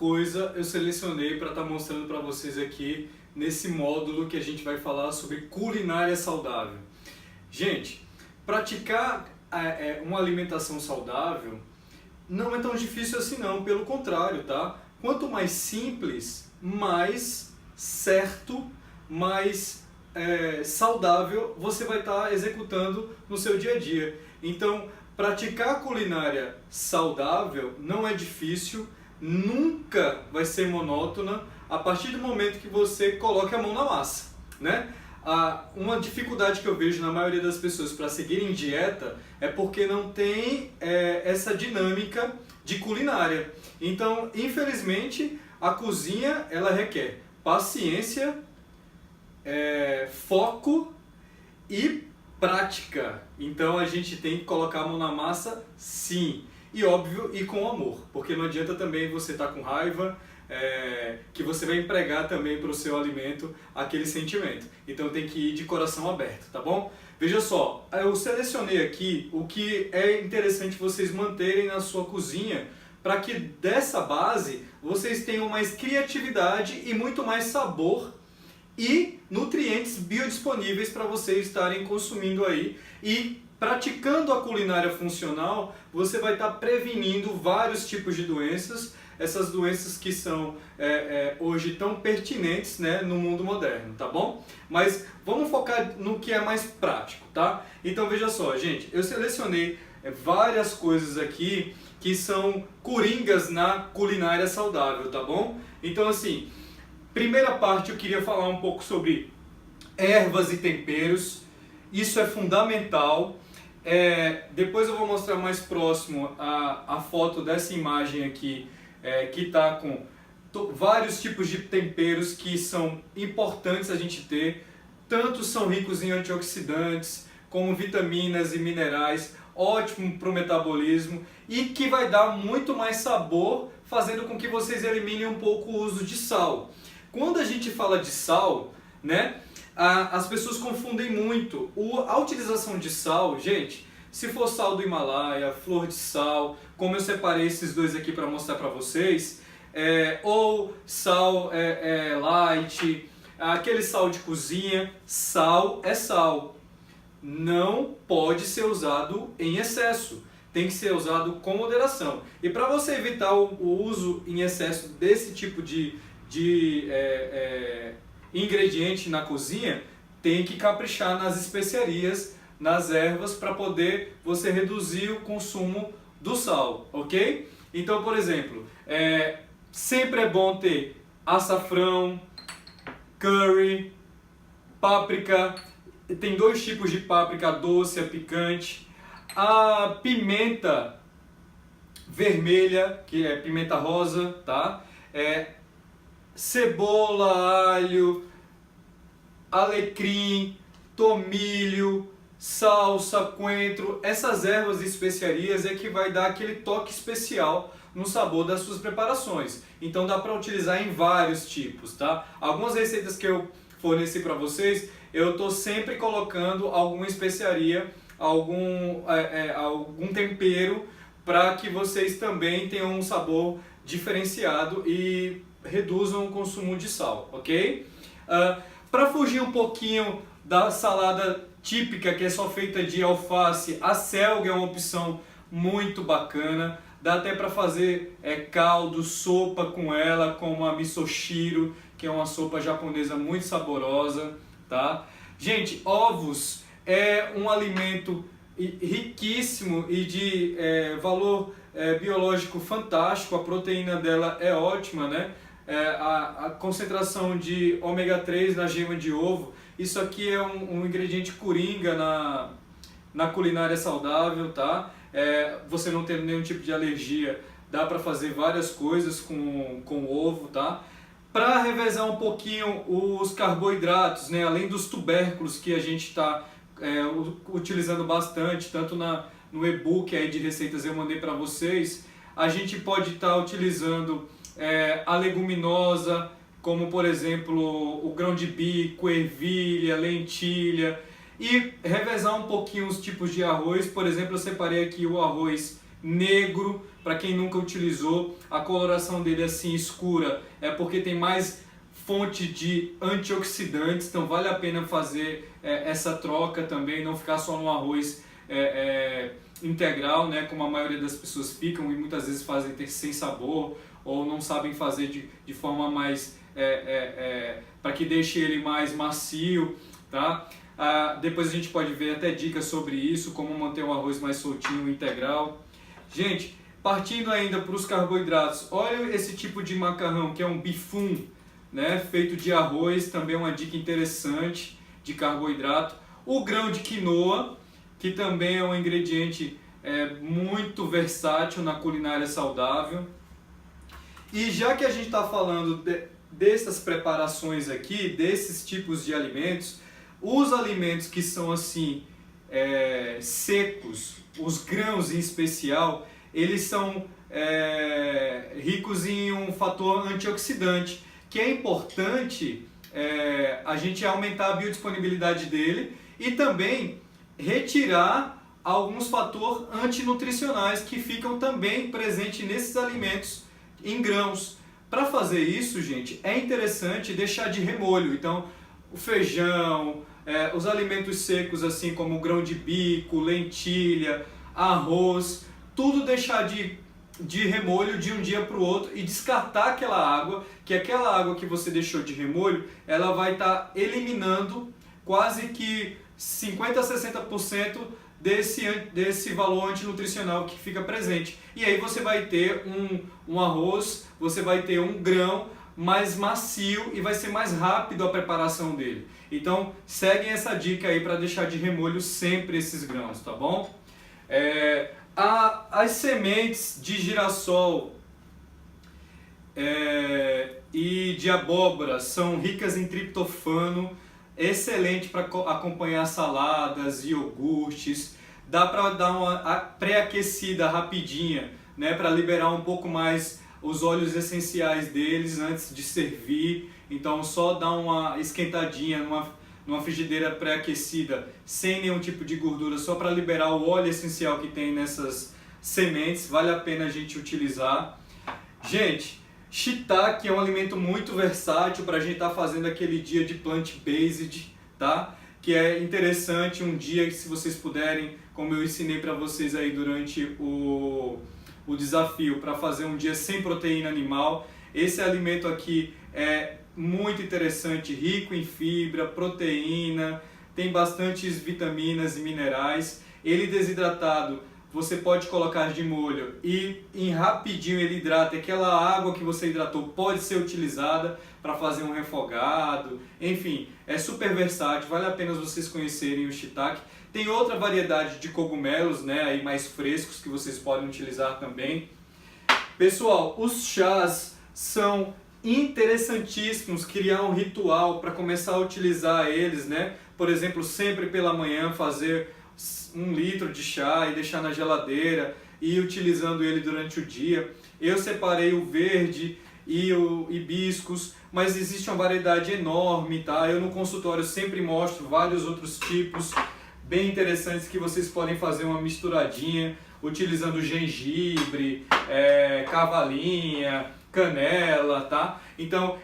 coisa eu selecionei para estar mostrando para vocês aqui nesse módulo que a gente vai falar sobre culinária saudável. Gente, praticar uma alimentação saudável não é tão difícil assim não, pelo contrário, tá? Quanto mais simples, mais certo, mais saudável você vai estar executando no seu dia a dia. Então, praticar culinária saudável não é difícil, nunca vai ser monótona a partir do momento que você coloca a mão na massa, né? Uma dificuldade que eu vejo na maioria das pessoas para seguirem dieta é porque não tem essa dinâmica de culinária. Então, infelizmente, a cozinha ela requer paciência, foco e prática. Então a gente tem que colocar a mão na massa, sim. E óbvio, e com amor. Porque não adianta também você estar com raiva, que você vai empregar também para o seu alimento aquele sentimento. Então tem que ir de coração aberto, tá bom? Veja só, eu selecionei aqui o que é interessante vocês manterem na sua cozinha para que dessa base vocês tenham mais criatividade e muito mais sabor e nutrientes biodisponíveis para vocês estarem consumindo aí. E praticando a culinária funcional, você vai estar prevenindo vários tipos de doenças, essas doenças que são hoje tão pertinentes, né, no mundo moderno, tá bom? Mas vamos focar no que é mais prático, tá? Então veja só, gente, eu selecionei várias coisas aqui que são coringas na culinária saudável, tá bom? Então assim, primeira parte eu queria falar um pouco sobre ervas e temperos, isso é fundamental. Depois eu vou mostrar mais próximo a foto dessa imagem aqui, que está com vários tipos de temperos que são importantes a gente ter, tanto são ricos em antioxidantes, como vitaminas e minerais, ótimo para o metabolismo e que vai dar muito mais sabor, fazendo com que vocês eliminem um pouco o uso de sal. Quando a gente fala de sal, né, as pessoas confundem muito a utilização de sal, gente. Se for sal do Himalaia, flor de sal, como eu separei esses dois aqui para mostrar para vocês, ou sal light, aquele sal de cozinha, sal é sal. Não pode ser usado em excesso, tem que ser usado com moderação. E para você evitar o uso em excesso desse tipo de ingrediente na cozinha, tem que caprichar nas especiarias, nas ervas, para poder você reduzir o consumo do sal, ok? Então, por exemplo, sempre é bom ter açafrão, curry, páprica, tem dois tipos de páprica, a doce e a picante, a pimenta vermelha, que é pimenta rosa, tá? Cebola, alho, alecrim, tomilho, salsa, coentro, essas ervas e especiarias é que vai dar aquele toque especial no sabor das suas preparações. Então dá para utilizar em vários tipos, tá? Algumas receitas que eu forneci para vocês, eu estou sempre colocando alguma especiaria, algum tempero, para que vocês também tenham um sabor diferenciado e reduzam o consumo de sal, ok? Para fugir um pouquinho da salada típica, que é só feita de alface, a selga é uma opção muito bacana. Dá até para fazer caldo, sopa com ela, como a misoshiro, que é uma sopa japonesa muito saborosa, tá? Gente, ovos é um alimento riquíssimo e de valor biológico fantástico. A proteína dela é ótima, né? A concentração de ômega 3 na gema de ovo, isso aqui é um ingrediente coringa na culinária saudável, tá? Você não tendo nenhum tipo de alergia, dá para fazer várias coisas com ovo, tá? Para revezar um pouquinho os carboidratos, né? Além dos tubérculos que a gente está utilizando bastante, tanto no e-book aí de receitas eu mandei para vocês, a gente pode estar utilizando a leguminosa, como por exemplo o grão de bico, ervilha, lentilha, e revezar um pouquinho os tipos de arroz. Por exemplo, eu separei aqui o arroz negro, para quem nunca utilizou. A coloração dele assim escura é porque tem mais fonte de antioxidantes, então vale a pena fazer essa troca também, não ficar só no arroz integral, né, como a maioria das pessoas ficam e muitas vezes fazem sem sabor ou não sabem fazer de forma mais para que deixe ele mais macio, tá? Depois a gente pode ver até dicas sobre isso, como manter um arroz mais soltinho, integral. Gente, partindo ainda para os carboidratos, olha esse tipo de macarrão que é um bifum, né, feito de arroz, também é uma dica interessante de carboidrato. O grão de quinoa, que também é um ingrediente muito versátil na culinária saudável. E já que a gente está falando dessas preparações aqui, desses tipos de alimentos, os alimentos que são assim secos, os grãos em especial, eles são ricos em um fator antioxidante, que é importante a gente aumentar a biodisponibilidade dele e também retirar alguns fatores antinutricionais que ficam também presentes nesses alimentos em grãos. Para fazer isso, gente, é interessante deixar de remolho. Então, o feijão, os alimentos secos assim como o grão de bico, lentilha, arroz, tudo deixar de remolho de um dia para o outro e descartar aquela água que você deixou de remolho, ela vai estar eliminando quase que 50 a 60% desse valor antinutricional que fica presente. E aí você vai ter um arroz, você vai ter um grão mais macio e vai ser mais rápido a preparação dele. Então seguem essa dica aí para deixar de remolho sempre esses grãos, tá bom? As sementes de girassol e de abóbora são ricas em triptofano, excelente para acompanhar saladas, iogurtes. Dá para dar uma pré-aquecida rapidinha, né, para liberar um pouco mais os óleos essenciais deles antes de servir. Então só dá uma esquentadinha numa frigideira pré-aquecida sem nenhum tipo de gordura, só para liberar o óleo essencial que tem nessas sementes. Vale a pena a gente utilizar. Gente, shiitake é um alimento muito versátil para a gente estar fazendo aquele dia de plant-based, tá? Que é interessante um dia, se vocês puderem, como eu ensinei para vocês aí durante o desafio, para fazer um dia sem proteína animal. Esse alimento aqui é muito interessante, rico em fibra, proteína, tem bastantes vitaminas e minerais. Ele desidratado, você pode colocar de molho e em rapidinho ele hidrata. Aquela água que você hidratou pode ser utilizada para fazer um refogado. Enfim, é super versátil, vale a pena vocês conhecerem o shiitake. Tem outra variedade de cogumelos, né, aí mais frescos que vocês podem utilizar também. Pessoal, os chás são interessantíssimos, criar um ritual para começar a utilizar eles, né? Por exemplo, sempre pela manhã fazer 1 litro de chá e deixar na geladeira e ir utilizando ele durante o dia. Eu separei o verde e o hibiscus, mas existe uma variedade enorme, tá? Eu no consultório sempre mostro vários outros tipos bem interessantes que vocês podem fazer uma misturadinha utilizando gengibre, cavalinha, canela, tá? Então,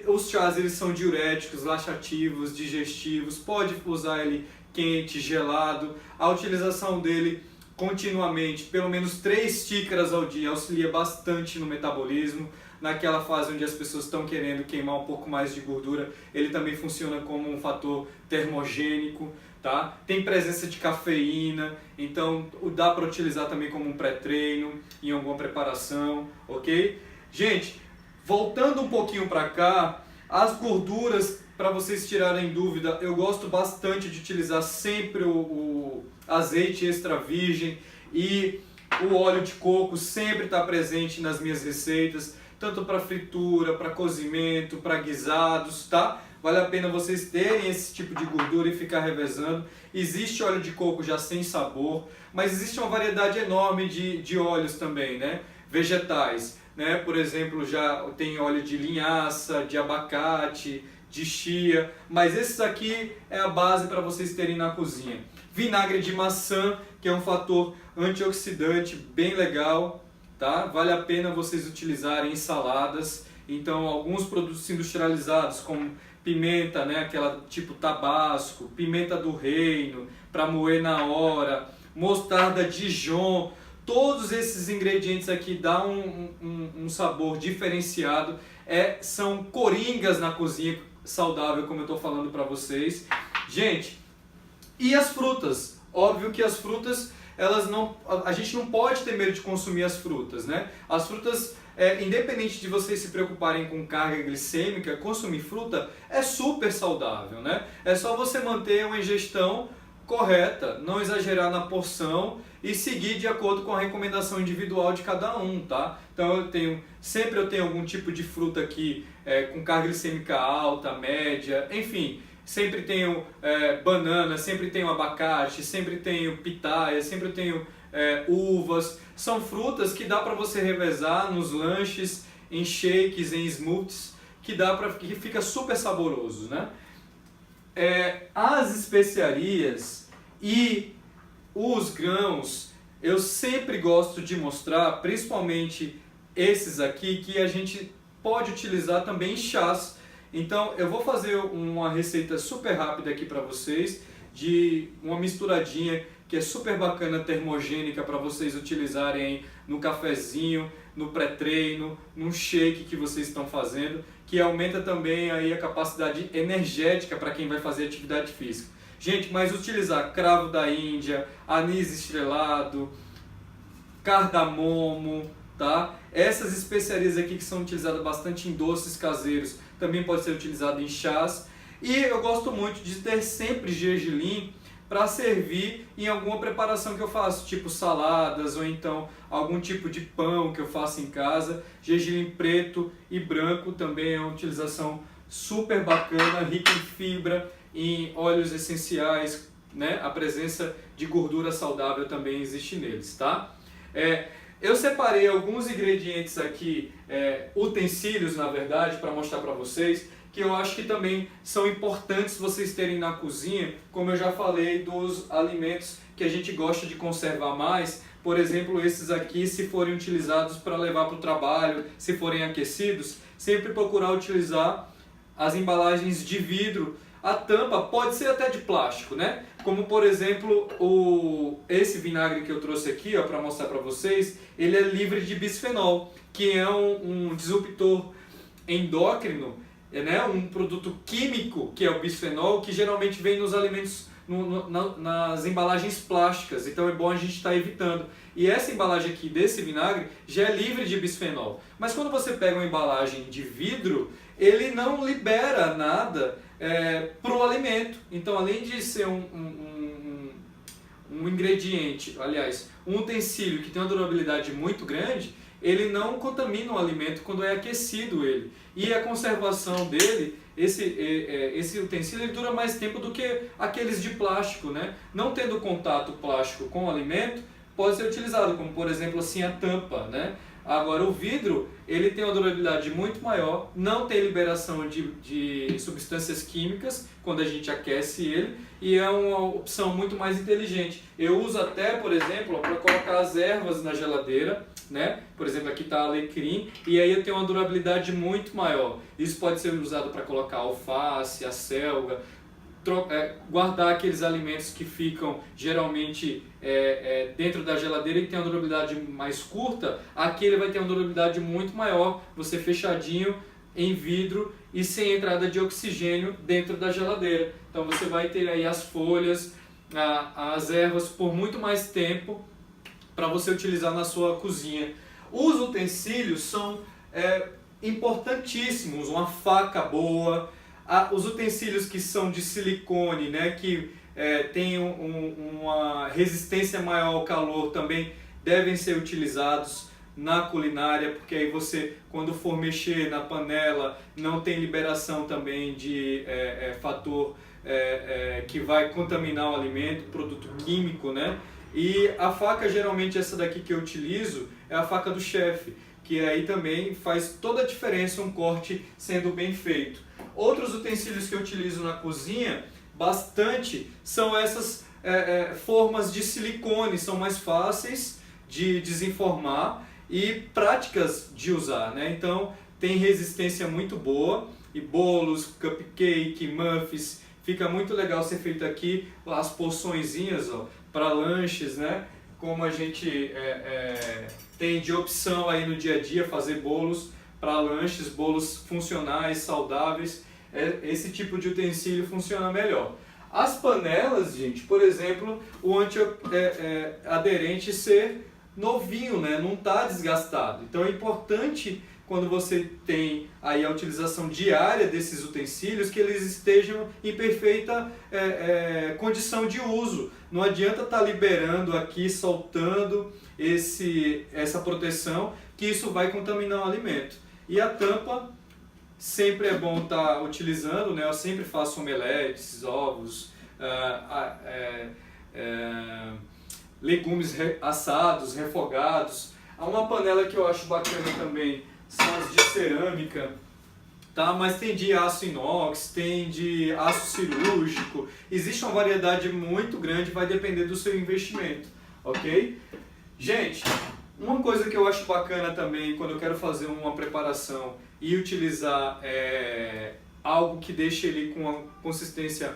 os chás eles são diuréticos, laxativos, digestivos, pode usar ele quente, gelado. A utilização dele continuamente, pelo menos 3 xícaras ao dia, auxilia bastante no metabolismo. Naquela fase onde as pessoas estão querendo queimar um pouco mais de gordura, ele também funciona como um fator termogênico, tá? Tem presença de cafeína, então dá para utilizar também como um pré-treino em alguma preparação, ok? Gente, voltando um pouquinho para cá, as gorduras, para vocês tirarem dúvida, eu gosto bastante de utilizar sempre o azeite extra virgem e o óleo de coco sempre está presente nas minhas receitas, tanto para fritura, para cozimento, para guisados, tá? Vale a pena vocês terem esse tipo de gordura e ficar revezando. Existe óleo de coco já sem sabor, mas existe uma variedade enorme de óleos também, né? Vegetais, né? Por exemplo, já tem óleo de linhaça, de abacate, de chia, mas esses aqui é a base para vocês terem na cozinha. Vinagre de maçã, que é um fator antioxidante bem legal, tá? Vale a pena vocês utilizarem em saladas. Então, alguns produtos industrializados, como pimenta, né, aquela tipo tabasco, pimenta do reino, para moer na hora, mostarda Dijon, todos esses ingredientes aqui dão um sabor diferenciado. São coringas na cozinha saudável, como eu estou falando para vocês. Gente, e as frutas? Óbvio que as frutas, a gente não pode ter medo de consumir as frutas, né? As frutas, independente de vocês se preocuparem com carga glicêmica, consumir fruta é super saudável, né? É só você manter uma ingestão correta, não exagerar na porção e seguir de acordo com a recomendação individual de cada um, tá? Então sempre eu tenho algum tipo de fruta aqui com carga glicêmica alta, média, enfim, sempre tenho banana, sempre tenho abacate, sempre tenho pitaia, sempre tenho uvas. São frutas que dá para você revezar nos lanches, em shakes, em smoothies, que fica super saboroso, né? As especiarias e os grãos, eu sempre gosto de mostrar, principalmente esses aqui, que a gente pode utilizar também em chás. Então eu vou fazer uma receita super rápida aqui para vocês, de uma misturadinha que é super bacana, termogênica, para vocês utilizarem no cafezinho, no pré-treino, num shake que vocês estão fazendo, que aumenta também aí a capacidade energética para quem vai fazer atividade física. Gente, mas utilizar cravo da Índia, anis estrelado, cardamomo, tá? Essas especiarias aqui que são utilizadas bastante em doces caseiros, também pode ser utilizado em chás. E eu gosto muito de ter sempre gergelim para servir em alguma preparação que eu faço, tipo saladas ou então algum tipo de pão que eu faço em casa. Gergelim preto e branco também é uma utilização super bacana, rica em fibra, em óleos essenciais, né? A presença de gordura saudável também existe neles, tá? Eu separei alguns ingredientes aqui, utensílios na verdade, para mostrar para vocês, que eu acho que também são importantes vocês terem na cozinha, como eu já falei dos alimentos que a gente gosta de conservar mais. Por exemplo, esses aqui, se forem utilizados para levar para o trabalho, se forem aquecidos, sempre procurar utilizar as embalagens de vidro. A tampa pode ser até de plástico, né? Como por exemplo, esse vinagre que eu trouxe aqui, ó, para mostrar para vocês, ele é livre de bisfenol, que é um disruptor endócrino, né? Um produto químico que é o bisfenol, que geralmente vem nos alimentos, nas embalagens plásticas, então é bom a gente estar evitando. E essa embalagem aqui desse vinagre já é livre de bisfenol, mas quando você pega uma embalagem de vidro, ele não libera nada para o alimento. Então, além de ser um ingrediente, aliás, um utensílio que tem uma durabilidade muito grande, ele não contamina o alimento quando é aquecido ele. E a conservação dele, esse utensílio, ele dura mais tempo do que aqueles de plástico, né? Não tendo contato plástico com o alimento, pode ser utilizado, como por exemplo assim a tampa, né? Agora o vidro, ele tem uma durabilidade muito maior, não tem liberação de substâncias químicas quando a gente aquece ele, e é uma opção muito mais inteligente. Eu uso até, por exemplo, para colocar as ervas na geladeira, né? Por exemplo, aqui está alecrim, e aí eu tenho uma durabilidade muito maior. Isso pode ser usado para colocar alface, acelga, guardar aqueles alimentos que ficam geralmente dentro da geladeira e que tem uma durabilidade mais curta. Aqui ele vai ter uma durabilidade muito maior, você fechadinho em vidro e sem entrada de oxigênio dentro da geladeira. Então você vai ter aí as folhas, as ervas por muito mais tempo para você utilizar na sua cozinha. Os utensílios são importantíssimos, uma faca boa, os utensílios que são de silicone, né, que têm uma resistência maior ao calor, também devem ser utilizados na culinária, porque aí você, quando for mexer na panela, não tem liberação também de fator que vai contaminar o alimento, produto químico, né? E a faca, geralmente essa daqui que eu utilizo, é a faca do chefe, que aí também faz toda a diferença um corte sendo bem feito. Outros utensílios que eu utilizo na cozinha, bastante, são essas formas de silicone, são mais fáceis de desenformar e práticas de usar, né? Então tem resistência muito boa, e bolos, cupcake, muffins, fica muito legal ser feito aqui, as porçõezinhas para lanches, né? Como a gente tem de opção aí no dia a dia fazer bolos para lanches, bolos funcionais, saudáveis, esse tipo de utensílio funciona melhor. As panelas, gente, por exemplo, o antiaderente ser novinho, né? Não está desgastado. Então é importante, quando você tem aí a utilização diária desses utensílios, que eles estejam em perfeita condição de uso. Não adianta estar liberando aqui, soltando essa proteção, que isso vai contaminar o alimento. E a tampa sempre é bom estar utilizando, né? Eu sempre faço omeletes, ovos, legumes assados, refogados. Há uma panela que eu acho bacana também, são as de cerâmica, tá? Mas tem de aço inox, tem de aço cirúrgico, existe uma variedade muito grande, vai depender do seu investimento, ok? Gente, uma coisa que eu acho bacana também, quando eu quero fazer uma preparação e utilizar algo que deixe ele com uma consistência,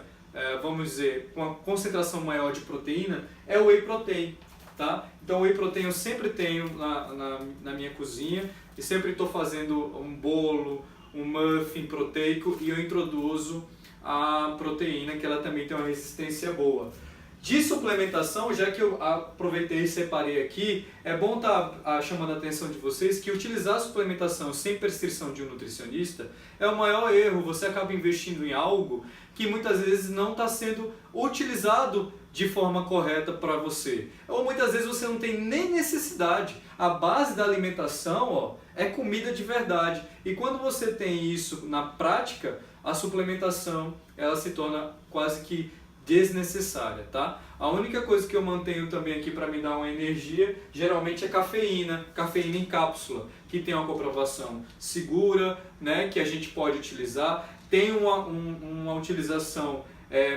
vamos dizer, com uma concentração maior de proteína, é o whey protein, tá? Então o whey protein eu sempre tenho na minha cozinha, e sempre estou fazendo um bolo, um muffin proteico, e eu introduzo a proteína, que ela também tem uma resistência boa. De suplementação, já que eu aproveitei e separei aqui, é bom estar chamando a atenção de vocês que utilizar a suplementação sem prescrição de um nutricionista é o maior erro. Você acaba investindo em algo que muitas vezes não está sendo utilizado de forma correta para você. Ou muitas vezes você não tem nem necessidade. A base da alimentação é comida de verdade. E quando você tem isso na prática, a suplementação ela se torna quase que desnecessária, tá? A única coisa que eu mantenho também aqui para me dar uma energia, geralmente é cafeína em cápsula, que tem uma comprovação segura, né, que a gente pode utilizar, tem uma utilização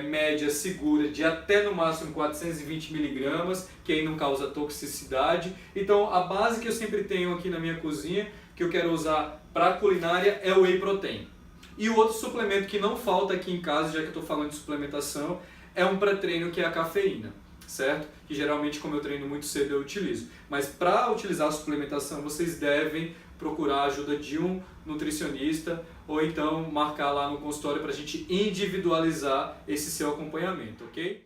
média segura de até no máximo 420 miligramas, que aí não causa toxicidade. Então a base que eu sempre tenho aqui na minha cozinha, que eu quero usar para culinária, é o whey protein. E o outro suplemento que não falta aqui em casa, já que eu estou falando de suplementação, é um pré-treino, que é a cafeína, certo? Que geralmente, como eu treino muito cedo, eu utilizo. Mas para utilizar a suplementação, vocês devem procurar a ajuda de um nutricionista ou então marcar lá no consultório para a gente individualizar esse seu acompanhamento, ok?